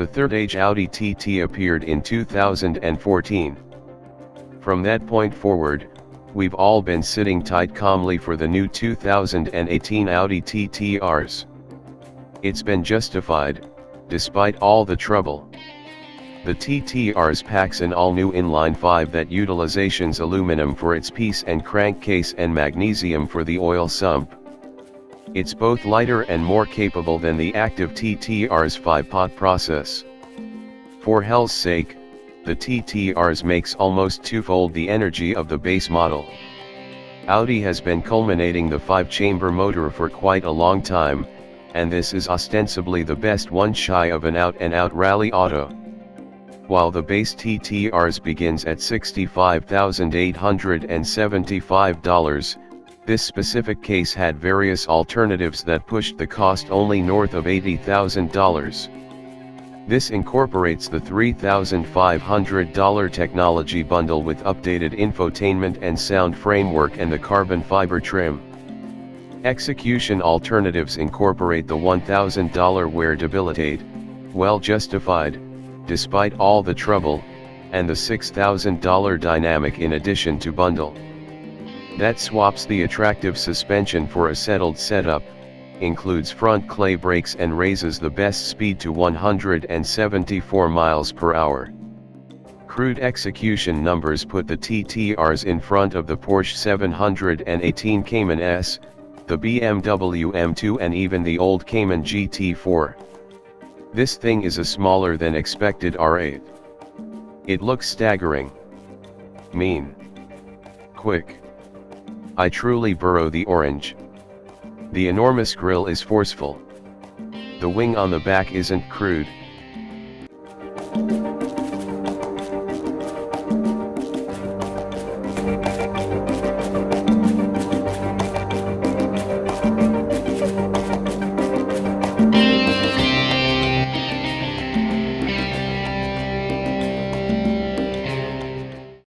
The third-age Audi TT appeared in 2014. From that point forward, we've all been sitting tight calmly for the new 2018 Audi TT RS. It's been justified, despite all the trouble. The TT RS packs an all-new inline-five that utilizations aluminum for its piece and crankcase and magnesium for the oil sump. It's both lighter and more capable than the active TT RS 5-pot process. For hell's sake, the TT RS makes almost twofold the energy of the base model. Audi has been culminating the 5-chamber motor for quite a long time, and this is ostensibly the best one shy of an out-and-out rally auto. While the base TT RS begins at $65,875, this specific case had various alternatives that pushed the cost only north of $80,000. This incorporates the $3,500 technology bundle with updated infotainment and sound framework and the carbon fiber trim. Execution alternatives incorporate the $1,000 wear debilitate, well justified, despite all the trouble, and the $6,000 dynamic in addition to bundle. That swaps the attractive suspension for a settled setup, includes front clay brakes and raises the best speed to 174 miles per hour. Crude execution numbers put the TT RS in front of the Porsche 718 Cayman S, the BMW M2 and even the old Cayman GT4. This thing is a smaller than expected R8. It looks staggering. Mean. Quick. I truly burrow the orange. The enormous grille is forceful. The wing on the back isn't crude,